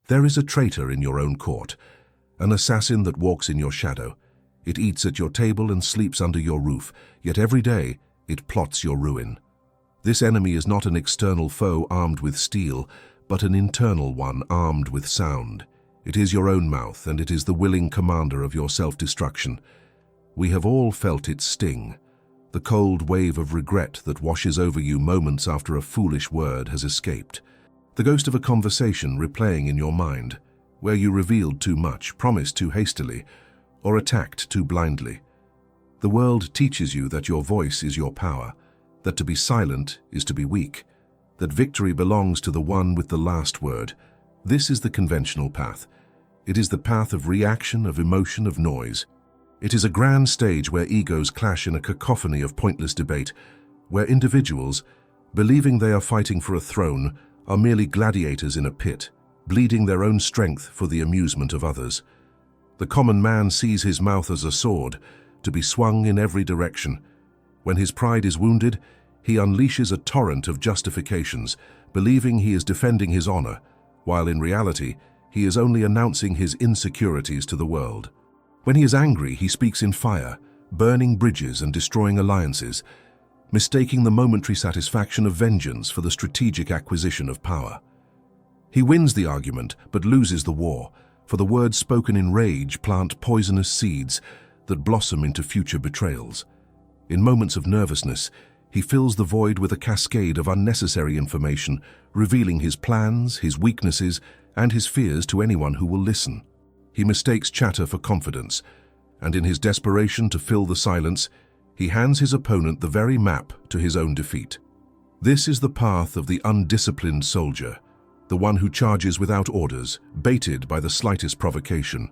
There is a traitor in your own court, an assassin that walks in your shadow. It eats at your table and sleeps under your roof, yet every day it plots your ruin. This enemy is not an external foe armed with steel, but an internal one armed with sound. It is your own mouth, and it is the willing commander of your self-destruction. We have all felt its sting, the cold wave of regret that washes over you moments after a foolish word has escaped. The ghost of a conversation replaying in your mind, where you revealed too much, promised too hastily, or attacked too blindly. The world teaches you that your voice is your power, that to be silent is to be weak, that victory belongs to the one with the last word. This is the conventional path. It is the path of reaction, of emotion, of noise. It is a grand stage where egos clash in a cacophony of pointless debate, where individuals, believing they are fighting for a throne, are merely gladiators in a pit, bleeding their own strength for the amusement of others. The common man sees his mouth as a sword, to be swung in every direction. When his pride is wounded, he unleashes a torrent of justifications, believing he is defending his honor, while in reality, he is only announcing his insecurities to the world. When he is angry, he speaks in fire, burning bridges and destroying alliances, mistaking the momentary satisfaction of vengeance for the strategic acquisition of power. He wins the argument, but loses the war, for the words spoken in rage plant poisonous seeds that blossom into future betrayals. In moments of nervousness, he fills the void with a cascade of unnecessary information, revealing his plans, his weaknesses, and his fears to anyone who will listen. He mistakes chatter for confidence, and in his desperation to fill the silence, he hands his opponent the very map to his own defeat. This is the path of the undisciplined soldier, the one who charges without orders, baited by the slightest provocation.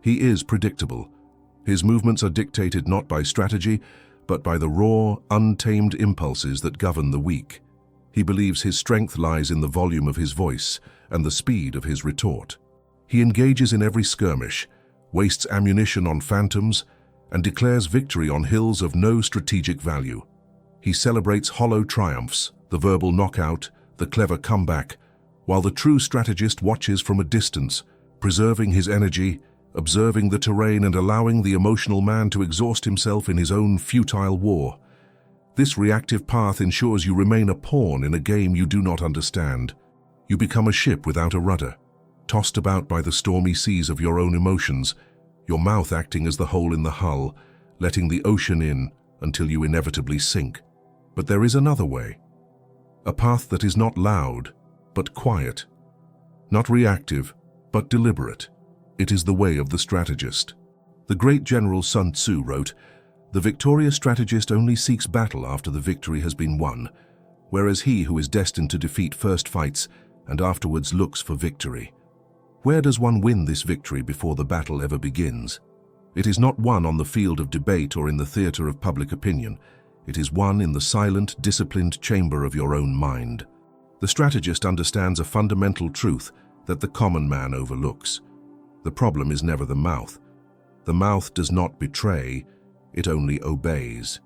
He is predictable. His movements are dictated not by strategy, but by the raw, untamed impulses that govern the weak. He believes his strength lies in the volume of his voice and the speed of his retort. He engages in every skirmish, wastes ammunition on phantoms, and declares victory on hills of no strategic value. He celebrates hollow triumphs, the verbal knockout, the clever comeback, while the true strategist watches from a distance, preserving his energy, observing the terrain and allowing the emotional man to exhaust himself in his own futile war. This reactive path ensures you remain a pawn in a game you do not understand. You become a ship without a rudder, tossed about by the stormy seas of your own emotions, your mouth acting as the hole in the hull, letting the ocean in until you inevitably sink. But there is another way, a path that is not loud, but quiet, not reactive, but deliberate. It is the way of the strategist. The great general Sun Tzu wrote, "The victorious strategist only seeks battle after the victory has been won, whereas he who is destined to defeat first fights and afterwards looks for victory." Where does one win this victory before the battle ever begins? It is not won on the field of debate or in the theater of public opinion. It is won in the silent, disciplined chamber of your own mind. The strategist understands a fundamental truth that the common man overlooks. The problem is never the mouth. The mouth does not betray, it only obeys.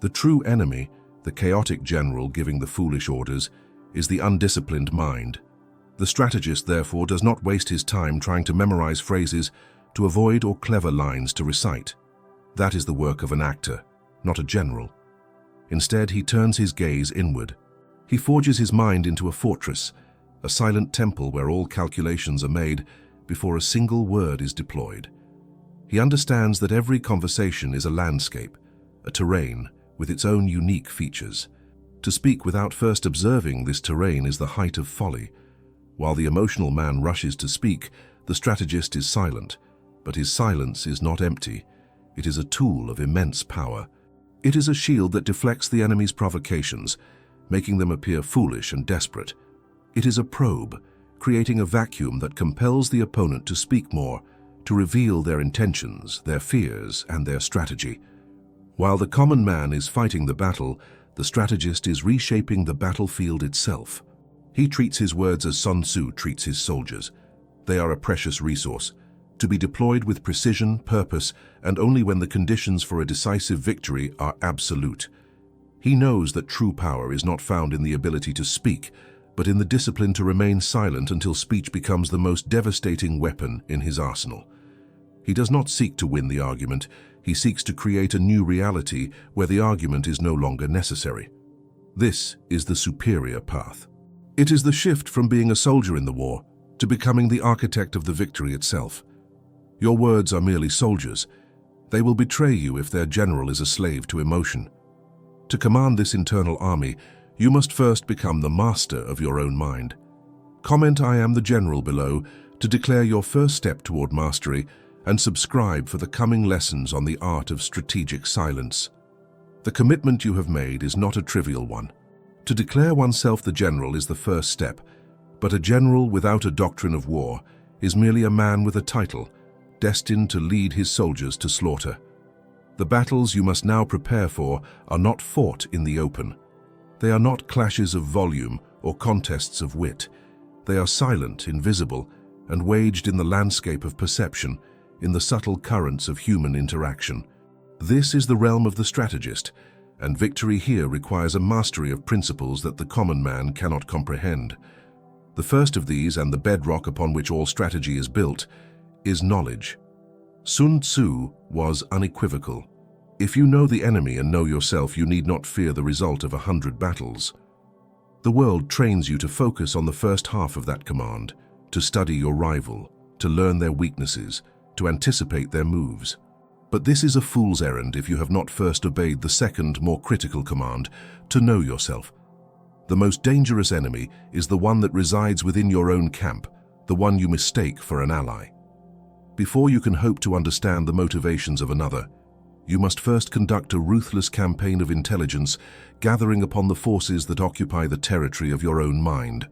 The true enemy, the chaotic general giving the foolish orders, is the undisciplined mind. The strategist, therefore, does not waste his time trying to memorize phrases to avoid or clever lines to recite. That is the work of an actor, not a general. Instead, he turns his gaze inward. He forges his mind into a fortress, a silent temple where all calculations are made before a single word is deployed. He understands that every conversation is a landscape, a terrain with its own unique features. To speak without first observing this terrain is the height of folly. While the emotional man rushes to speak, the strategist is silent, but his silence is not empty. It is a tool of immense power. It is a shield that deflects the enemy's provocations, making them appear foolish and desperate. It is a probe, creating a vacuum that compels the opponent to speak more, to reveal their intentions, their fears, and their strategy. While the common man is fighting the battle, the strategist is reshaping the battlefield itself. He treats his words as Sun Tzu treats his soldiers. They are a precious resource, to be deployed with precision, purpose, and only when the conditions for a decisive victory are absolute. He knows that true power is not found in the ability to speak, but in the discipline to remain silent until speech becomes the most devastating weapon in his arsenal. He does not seek to win the argument, he seeks to create a new reality where the argument is no longer necessary. This is the superior path. It is the shift from being a soldier in the war to becoming the architect of the victory itself. Your words are merely soldiers. They will betray you if their general is a slave to emotion. To command this internal army, you must first become the master of your own mind. Comment "I am the general" below to declare your first step toward mastery, and subscribe for the coming lessons on the art of strategic silence. The commitment you have made is not a trivial one. To declare oneself the general is the first step, but a general without a doctrine of war is merely a man with a title, destined to lead his soldiers to slaughter. The battles you must now prepare for are not fought in the open. They are not clashes of volume or contests of wit. They are silent, invisible, and waged in the landscape of perception, in the subtle currents of human interaction. This is the realm of the strategist, and victory here requires a mastery of principles that the common man cannot comprehend. The first of these, and the bedrock upon which all strategy is built, is knowledge. Sun Tzu was unequivocal. If you know the enemy and know yourself, you need not fear the result of 100 battles. The world trains you to focus on the first half of that command, to study your rival, to learn their weaknesses, to anticipate their moves. But this is a fool's errand if you have not first obeyed the second, more critical command, to know yourself. The most dangerous enemy is the one that resides within your own camp, the one you mistake for an ally. Before you can hope to understand the motivations of another, you must first conduct a ruthless campaign of intelligence, gathering upon the forces that occupy the territory of your own mind.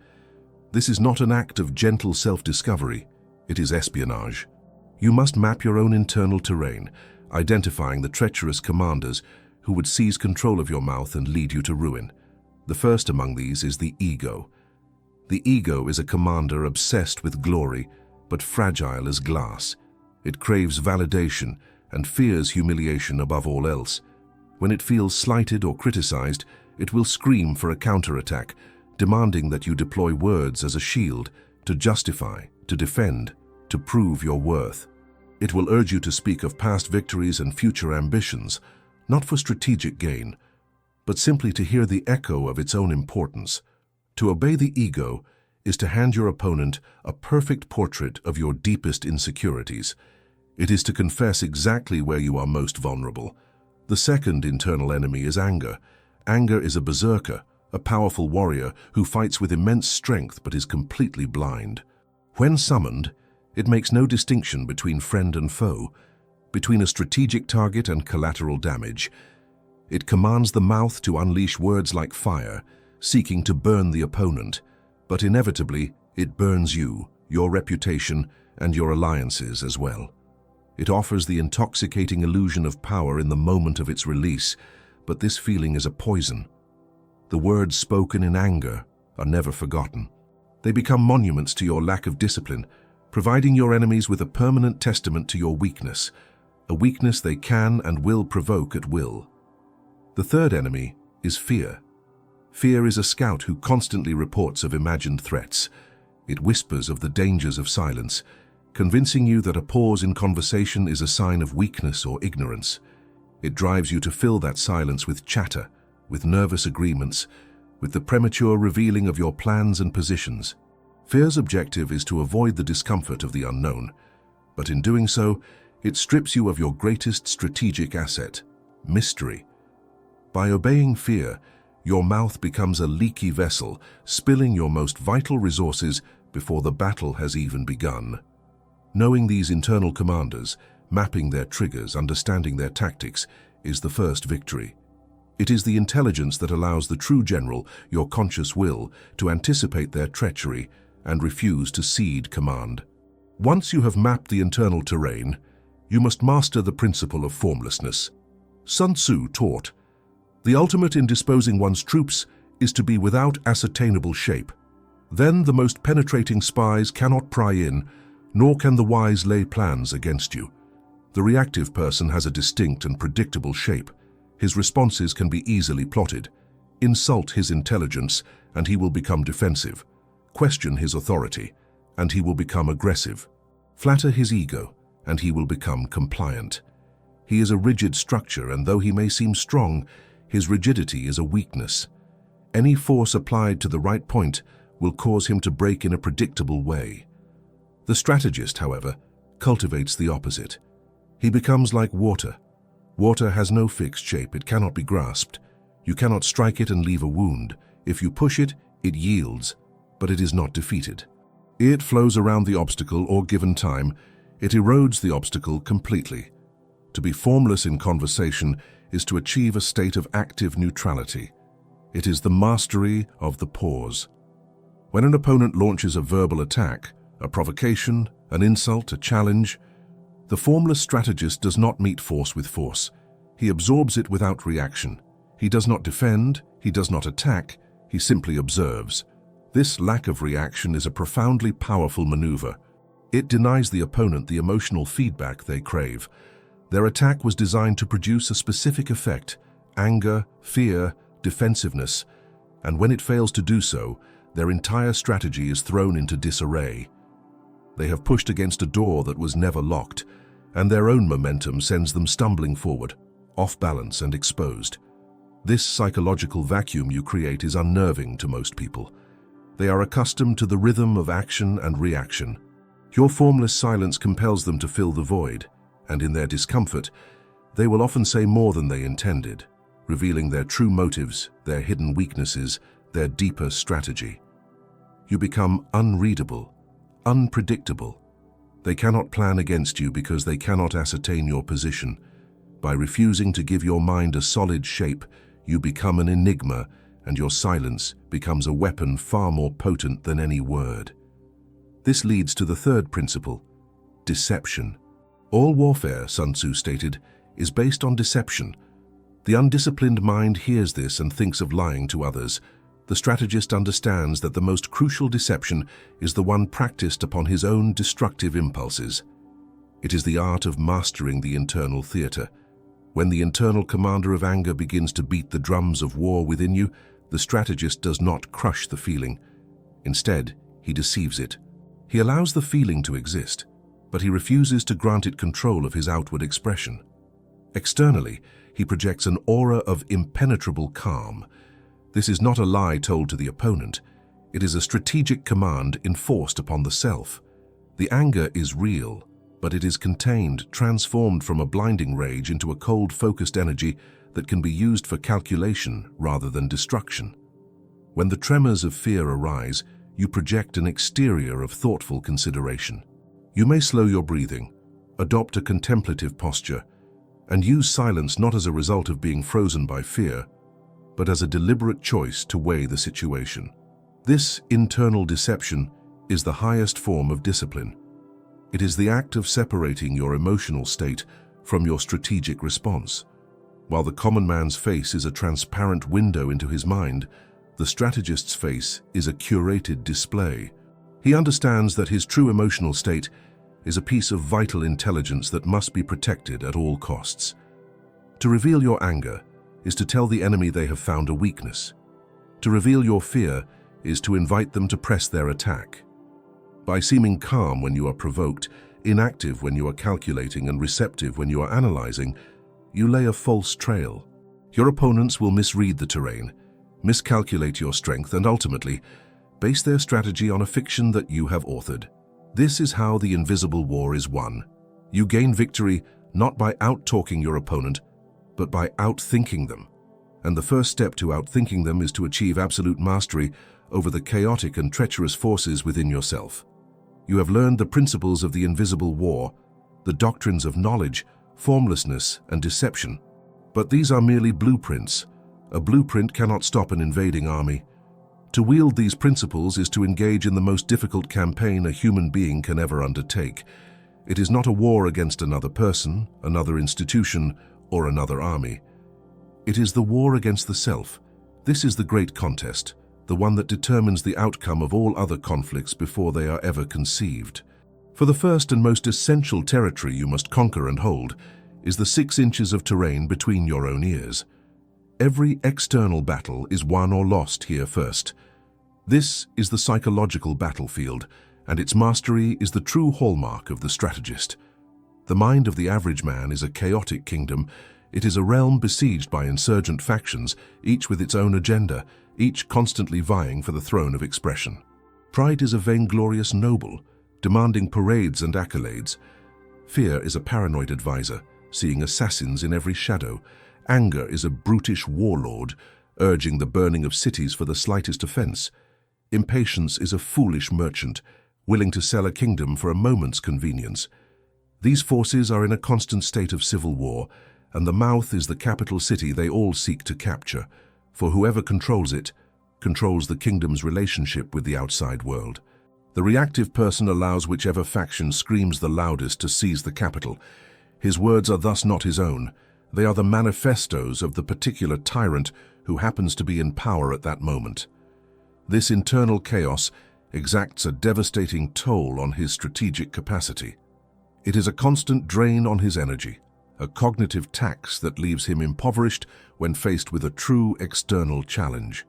This is not an act of gentle self-discovery, it is espionage. You must map your own internal terrain, identifying the treacherous commanders who would seize control of your mouth and lead you to ruin. The first among these is the ego. The ego is a commander obsessed with glory, but fragile as glass. It craves validation and fears humiliation above all else. When it feels slighted or criticized, it will scream for a counterattack, demanding that you deploy words as a shield to justify, to defend, to prove your worth. It will urge you to speak of past victories and future ambitions, not for strategic gain, but simply to hear the echo of its own importance. To obey the ego is to hand your opponent a perfect portrait of your deepest insecurities. It is to confess exactly where you are most vulnerable. The second internal enemy is anger. Anger is a berserker, a powerful warrior who fights with immense strength but is completely blind. When summoned, it makes no distinction between friend and foe, between a strategic target and collateral damage. It commands the mouth to unleash words like fire, seeking to burn the opponent, but inevitably it burns you, your reputation, and your alliances as well. It offers the intoxicating illusion of power in the moment of its release, but this feeling is a poison. The words spoken in anger are never forgotten. They become monuments to your lack of discipline, providing your enemies with a permanent testament to your weakness, a weakness they can and will provoke at will. The third enemy is fear. Fear is a scout who constantly reports of imagined threats. It whispers of the dangers of silence, convincing you that a pause in conversation is a sign of weakness or ignorance. It drives you to fill that silence with chatter, with nervous agreements, with the premature revealing of your plans and positions. Fear's objective is to avoid the discomfort of the unknown, but in doing so, it strips you of your greatest strategic asset, mystery. By obeying fear, your mouth becomes a leaky vessel, spilling your most vital resources before the battle has even begun. Knowing these internal commanders, mapping their triggers, understanding their tactics, is the first victory. It is the intelligence that allows the true general, your conscious will, to anticipate their treachery and refuse to cede command. Once you have mapped the internal terrain, you must master the principle of formlessness. Sun Tzu taught, "The ultimate in disposing one's troops is to be without ascertainable shape. Then the most penetrating spies cannot pry in, nor can the wise lay plans against you. The reactive person has a distinct and predictable shape. His responses can be easily plotted. Insult his intelligence, and he will become defensive. Question his authority, and he will become aggressive. Flatter his ego, and he will become compliant. He is a rigid structure, and though he may seem strong, his rigidity is a weakness. Any force applied to the right point will cause him to break in a predictable way. The strategist, however, cultivates the opposite. He becomes like water. Water has no fixed shape, it cannot be grasped. You cannot strike it and leave a wound. If you push it, it yields, but it is not defeated. It flows around the obstacle, or given time, it erodes the obstacle completely. To be formless in conversation is to achieve a state of active neutrality. It is the mastery of the pause. When an opponent launches a verbal attack, a provocation, an insult, a challenge, the formless strategist does not meet force with force. He absorbs it without reaction. He does not defend, he does not attack, he simply observes. This lack of reaction is a profoundly powerful maneuver. It denies the opponent the emotional feedback they crave. Their attack was designed to produce a specific effect: anger, fear, defensiveness, and when it fails to do so, their entire strategy is thrown into disarray. They have pushed against a door that was never locked, and their own momentum sends them stumbling forward, off balance and exposed. This psychological vacuum you create is unnerving to most people. They are accustomed to the rhythm of action and reaction. Your formless silence compels them to fill the void, and in their discomfort, they will often say more than they intended, revealing their true motives, their hidden weaknesses, their deeper strategy. You become unreadable, unpredictable. They cannot plan against you because they cannot ascertain your position. By refusing to give your mind a solid shape, you become an enigma, and your silence becomes a weapon far more potent than any word. This leads to the third principle: deception. All warfare, Sun Tzu stated, is based on deception. The undisciplined mind hears this and thinks of lying to others. The strategist understands that the most crucial deception is the one practiced upon his own destructive impulses. It is the art of mastering the internal theater. When the internal commander of anger begins to beat the drums of war within you, the strategist does not crush the feeling. Instead, he deceives it. He allows the feeling to exist, but he refuses to grant it control of his outward expression. Externally, he projects an aura of impenetrable calm. This is not a lie told to the opponent. It is a strategic command enforced upon the self. The anger is real, but it is contained, transformed from a blinding rage into a cold, focused energy that can be used for calculation rather than destruction. When the tremors of fear arise, you project an exterior of thoughtful consideration. You may slow your breathing, adopt a contemplative posture, and use silence not as a result of being frozen by fear, but as a deliberate choice to weigh the situation. This internal deception is the highest form of discipline. It is the act of separating your emotional state from your strategic response. While the common man's face is a transparent window into his mind, the strategist's face is a curated display. He understands that his true emotional state is a piece of vital intelligence that must be protected at all costs. To reveal your anger is to tell the enemy they have found a weakness. To reveal your fear is to invite them to press their attack. By seeming calm when you are provoked, inactive when you are calculating, and receptive when you are analyzing, you lay a false trail. Your opponents will misread the terrain, miscalculate your strength, and ultimately base their strategy on a fiction that you have authored. This is how the invisible war is won. You gain victory not by out-talking your opponent, but by outthinking them. And the first step to outthinking them is to achieve absolute mastery over the chaotic and treacherous forces within yourself. You have learned the principles of the invisible war, the doctrines of knowledge, formlessness, and deception. But these are merely blueprints. A blueprint cannot stop an invading army. To wield these principles is to engage in the most difficult campaign a human being can ever undertake. It is not a war against another person, another institution, or another army. It is the war against the self. This is the great contest, the one that determines the outcome of all other conflicts before they are ever conceived. For the first and most essential territory you must conquer and hold is the 6 inches of terrain between your own ears. every external battle is won or lost here first. This is the psychological battlefield, and its mastery is the true hallmark of the strategist. The mind of the average man is a chaotic kingdom. It is a realm besieged by insurgent factions, each with its own agenda, each constantly vying for the throne of expression. Pride is a vainglorious noble, demanding parades and accolades. Fear is a paranoid advisor, seeing assassins in every shadow. Anger is a brutish warlord, urging the burning of cities for the slightest offense. Impatience is a foolish merchant, willing to sell a kingdom for a moment's convenience. These forces are in a constant state of civil war, and the mouth is the capital city they all seek to capture, for whoever controls it, controls the kingdom's relationship with the outside world. The reactive person allows whichever faction screams the loudest to seize the capital. His words are thus not his own. They are the manifestos of the particular tyrant who happens to be in power at that moment. This internal chaos exacts a devastating toll on his strategic capacity. It is a constant drain on his energy, a cognitive tax that leaves him impoverished when faced with a true external challenge.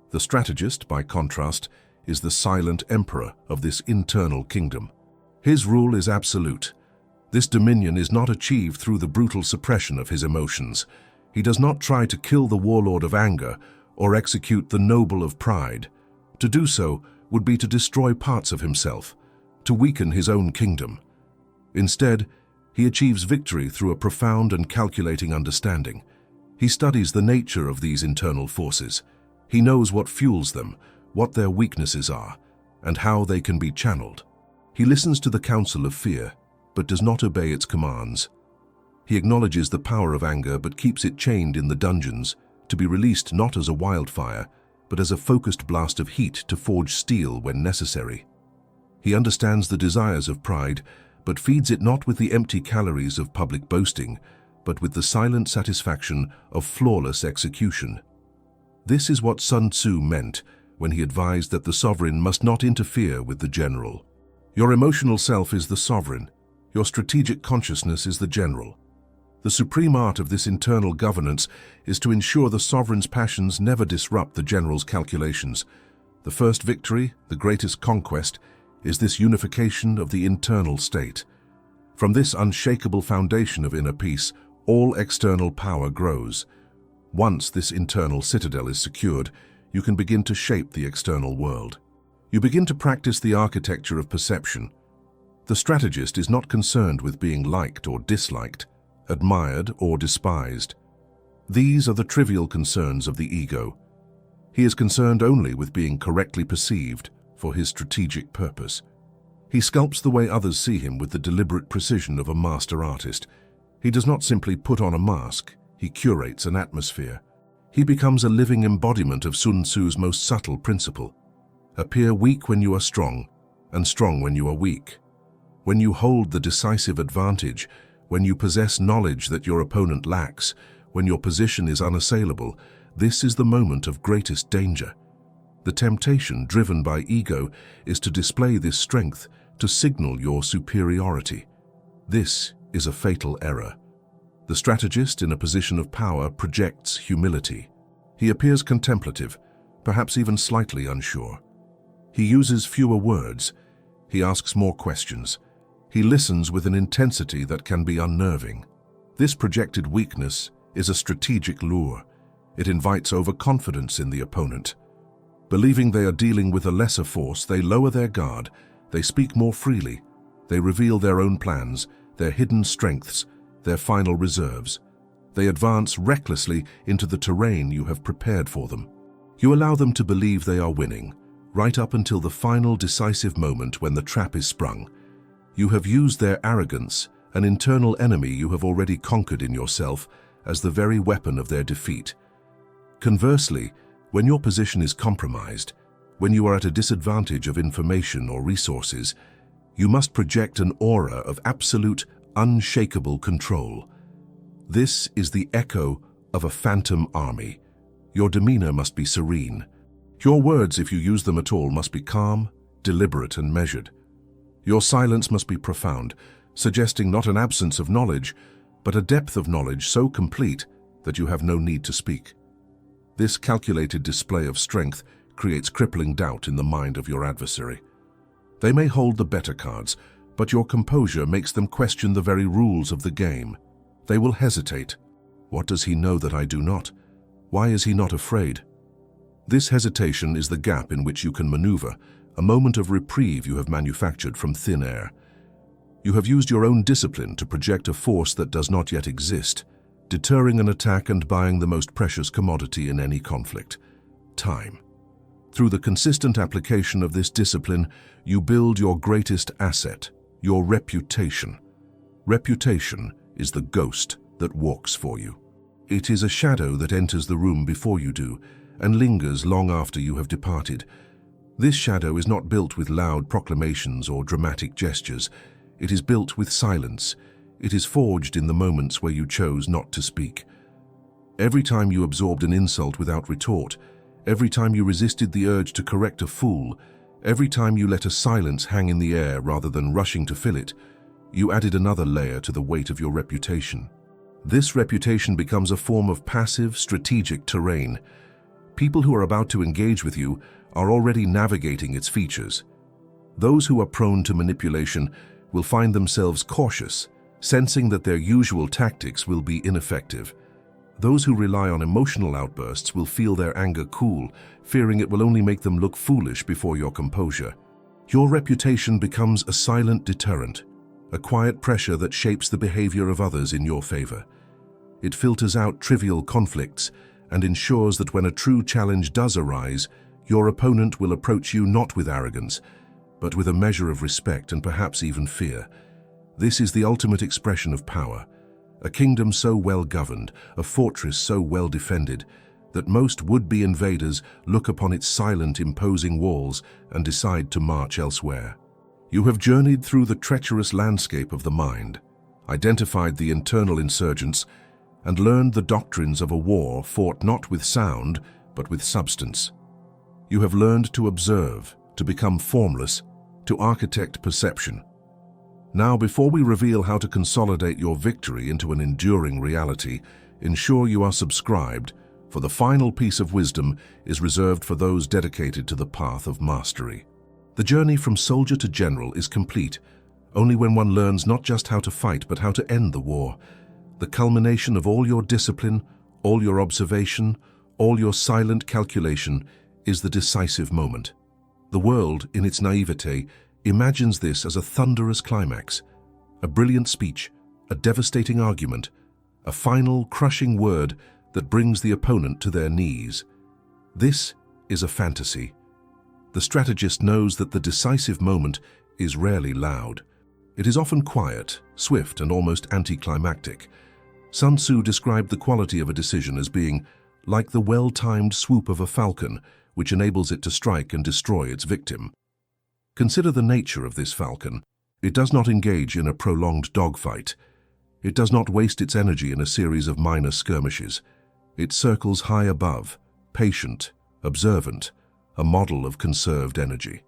The strategist, by contrast, is the silent emperor of this internal kingdom. His rule is absolute. This dominion is not achieved through the brutal suppression of his emotions. He does not try to kill the warlord of anger or execute the noble of pride. To do so would be to destroy parts of himself, to weaken his own kingdom. Instead, he achieves victory through a profound and calculating understanding. He studies the nature of these internal forces. He knows what fuels them, what their weaknesses are, and how they can be channeled. He listens to the counsel of fear, but does not obey its commands. He acknowledges the power of anger, but keeps it chained in the dungeons, to be released not as a wildfire, but as a focused blast of heat to forge steel when necessary. He understands the desires of pride, but feeds it not with the empty calories of public boasting, but with the silent satisfaction of flawless execution. This is what Sun Tzu meant when he advised that the sovereign must not interfere with the general. Your emotional self is the sovereign. Your strategic consciousness is the general. The supreme art of this internal governance is to ensure the sovereign's passions never disrupt the general's calculations. The first victory, the greatest conquest, is this unification of the internal state. From this unshakable foundation of inner peace, all external power grows. Once this internal citadel is secured, you can begin to shape the external world. You begin to practice the architecture of perception. The strategist is not concerned with being liked or disliked, admired or despised. These are the trivial concerns of the ego. He is concerned only with being correctly perceived for his strategic purpose. He sculpts the way others see him with the deliberate precision of a master artist. He does not simply put on a mask, he curates an atmosphere. He becomes a living embodiment of Sun Tzu's most subtle principle. Appear weak when you are strong, and strong when you are weak. When you hold the decisive advantage, when you possess knowledge that your opponent lacks, when your position is unassailable, this is the moment of greatest danger. The temptation, driven by ego, is to display this strength, to signal your superiority. This is a fatal error. The strategist in a position of power projects humility. He appears contemplative, perhaps even slightly unsure. He uses fewer words. He asks more questions. He listens with an intensity that can be unnerving. This projected weakness is a strategic lure. It invites overconfidence in the opponent. Believing they are dealing with a lesser force, they lower their guard, they speak more freely, they reveal their own plans, their hidden strengths, their final reserves. They advance recklessly into the terrain you have prepared for them. You allow them to believe they are winning, right up until the final decisive moment when the trap is sprung. You have used their arrogance, an internal enemy you have already conquered in yourself, as the very weapon of their defeat. Conversely, when your position is compromised, when you are at a disadvantage of information or resources, you must project an aura of absolute, unshakable control. This is the echo of a phantom army. Your demeanor must be serene. Your words, if you use them at all, must be calm, deliberate, and measured. Your silence must be profound, suggesting not an absence of knowledge, but a depth of knowledge so complete that you have no need to speak. This calculated display of strength creates crippling doubt in the mind of your adversary. They may hold the better cards, but your composure makes them question the very rules of the game. They will hesitate. What does he know that I do not? Why is he not afraid? This hesitation is the gap in which you can maneuver, a moment of reprieve you have manufactured from thin air. You have used your own discipline to project a force that does not yet exist, deterring an attack and buying the most precious commodity in any conflict: time. Through the consistent application of this discipline, you build your greatest asset, your reputation. Reputation is the ghost that walks for you. It is a shadow that enters the room before you do, and lingers long after you have departed. This shadow is not built with loud proclamations or dramatic gestures. It is built with silence. It is forged in the moments where you chose not to speak. Every time you absorbed an insult without retort, every time you resisted the urge to correct a fool, every time you let a silence hang in the air rather than rushing to fill it, you added another layer to the weight of your reputation. This reputation becomes a form of passive, strategic terrain. People who are about to engage with you are already navigating its features. Those who are prone to manipulation will find themselves cautious, sensing that their usual tactics will be ineffective. Those who rely on emotional outbursts will feel their anger cool, fearing it will only make them look foolish before your composure. Your reputation becomes a silent deterrent, a quiet pressure that shapes the behavior of others in your favor. It filters out trivial conflicts and ensures that when a true challenge does arise, your opponent will approach you not with arrogance, but with a measure of respect and perhaps even fear. This is the ultimate expression of power, a kingdom so well governed, a fortress so well defended, that most would-be invaders look upon its silent, imposing walls and decide to march elsewhere. You have journeyed through the treacherous landscape of the mind, identified the internal insurgents, and learned the doctrines of a war fought not with sound, but with substance. You have learned to observe, to become formless, to architect perception. Now, before we reveal how to consolidate your victory into an enduring reality, ensure you are subscribed, for the final piece of wisdom is reserved for those dedicated to the path of mastery. The journey from soldier to general is complete only when one learns not just how to fight, but how to end the war. The culmination of all your discipline, all your observation, all your silent calculation is the decisive moment. The world, in its naivete, imagines this as a thunderous climax, a brilliant speech, a devastating argument, a final, crushing word that brings the opponent to their knees. This is a fantasy. The strategist knows that the decisive moment is rarely loud. It is often quiet, swift, and almost anticlimactic. Sun Tzu described the quality of a decision as being like the well-timed swoop of a falcon, which enables it to strike and destroy its victim. Consider the nature of this falcon. It does not engage in a prolonged dogfight. It does not waste its energy in a series of minor skirmishes. It circles high above, patient, observant, a model of conserved energy.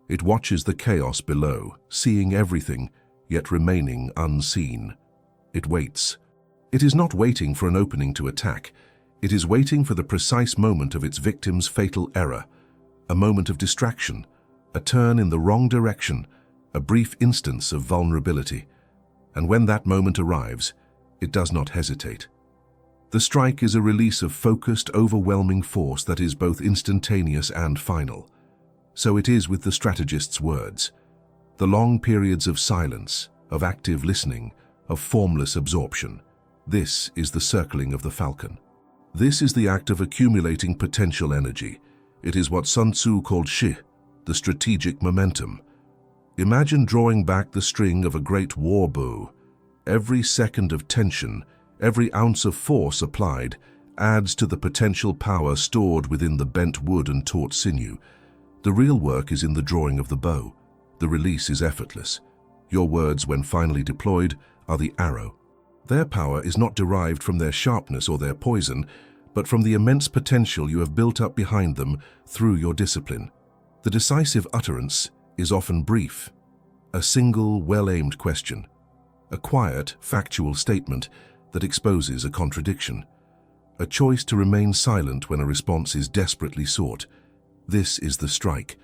It watches the chaos below, seeing everything, yet remaining unseen. It waits. It is not waiting for an opening to attack. It is waiting for the precise moment of its victim's fatal error, a moment of distraction, a turn in the wrong direction, a brief instance of vulnerability. And when that moment arrives, it does not hesitate. The strike is a release of focused, overwhelming force that is both instantaneous and final. So it is with the strategist's words. The long periods of silence, of active listening, of formless absorption. This is the circling of the falcon. This is the act of accumulating potential energy. It is what Sun Tzu called shi, the strategic momentum. Imagine drawing back the string of a great war bow. Every second of tension, every ounce of force applied, adds to the potential power stored within the bent wood and taut sinew. The real work is in the drawing of the bow. The release is effortless. Your words, when finally deployed, are the arrow. Their power is not derived from their sharpness or their poison, but from the immense potential you have built up behind them through your discipline. The decisive utterance is often brief, a single, well-aimed question, a quiet, factual statement that exposes a contradiction. a choice to remain silent when a response is desperately sought. This is the strike.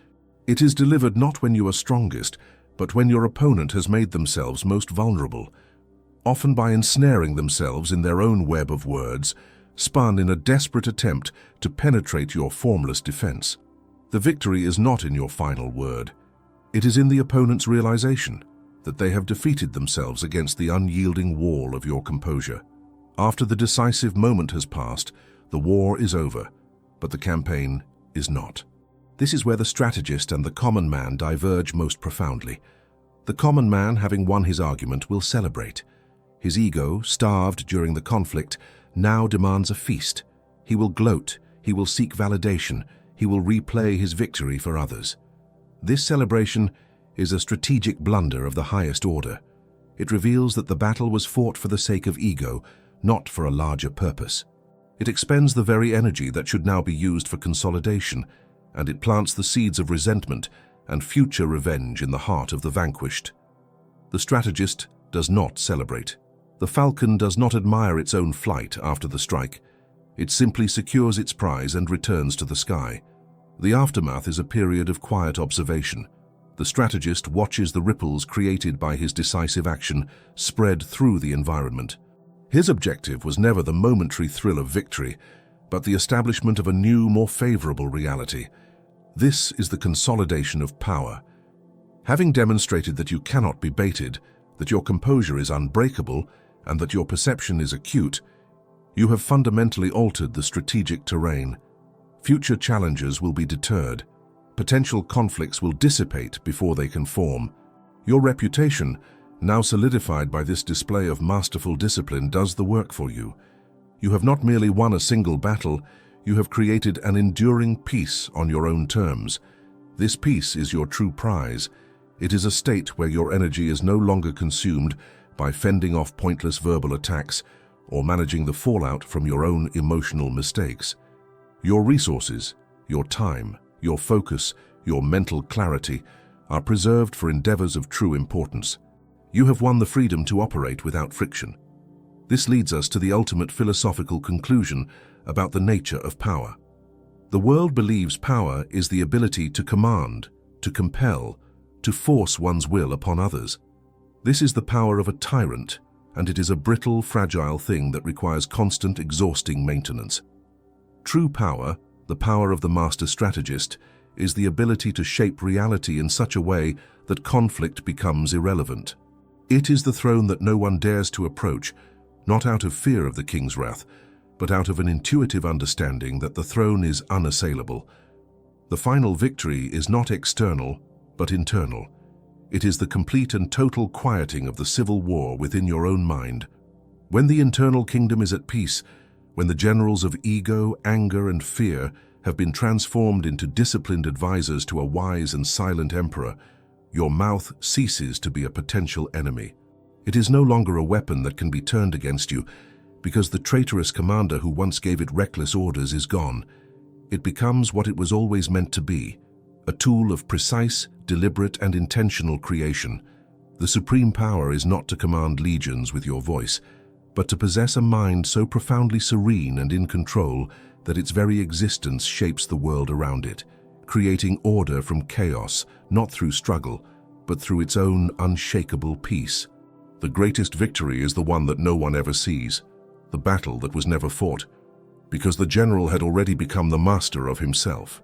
It is delivered not when you are strongest, but when your opponent has made themselves most vulnerable, often by ensnaring themselves in their own web of words, spun in a desperate attempt to penetrate your formless defense. The victory is not in your final word. It is in the opponent's realization that they have defeated themselves against the unyielding wall of your composure. After the decisive moment has passed, the war is over, but the campaign is not. This is where the strategist and the common man diverge most profoundly. The common man, having won his argument, will celebrate. His ego, starved during the conflict, now demands a feast. He will gloat, he will seek validation, he will replay his victory for others. This celebration is a strategic blunder of the highest order. It reveals that the battle was fought for the sake of ego, not for a larger purpose. It expends the very energy that should now be used for consolidation, and it plants the seeds of resentment and future revenge in the heart of the vanquished. The strategist does not celebrate. The falcon does not admire its own flight after the strike. It simply secures its prize and returns to the sky. The aftermath is a period of quiet observation. The strategist watches the ripples created by his decisive action spread through the environment. His objective was never the momentary thrill of victory, but the establishment of a new, more favorable reality. This is the consolidation of power. Having demonstrated that you cannot be baited, that your composure is unbreakable, and that your perception is acute, you have fundamentally altered the strategic terrain. Future challenges will be deterred. Potential conflicts will dissipate before they can form. Your reputation, now solidified by this display of masterful discipline, does the work for you. You have not merely won a single battle, you have created an enduring peace on your own terms. This peace is your true prize. It is a state where your energy is no longer consumed by fending off pointless verbal attacks or managing the fallout from your own emotional mistakes. Your resources, your time, your focus, your mental clarity are preserved for endeavors of true importance. You have won the freedom to operate without friction. This leads us to the ultimate philosophical conclusion about the nature of power. The world believes power is the ability to command, to compel, to force one's will upon others. This is the power of a tyrant, and it is a brittle, fragile thing that requires constant, exhausting maintenance. True power, the power of the master strategist, is the ability to shape reality in such a way that conflict becomes irrelevant. It is the throne that no one dares to approach, not out of fear of the king's wrath, but out of an intuitive understanding that the throne is unassailable. The final victory is not external, but internal. It is the complete and total quieting of the civil war within your own mind. When the internal kingdom is at peace, when the generals of ego, anger, and fear have been transformed into disciplined advisors to a wise and silent emperor, your mouth ceases to be a potential enemy. It is no longer a weapon that can be turned against you, because the traitorous commander who once gave it reckless orders is gone. It becomes what it was always meant to be, a tool of precise, deliberate, and intentional creation. The supreme power is not to command legions with your voice, but to possess a mind so profoundly serene and in control that its very existence shapes the world around it, creating order from chaos, not through struggle, but through its own unshakable peace. The greatest victory is the one that no one ever sees, the battle that was never fought, because the general had already become the master of himself.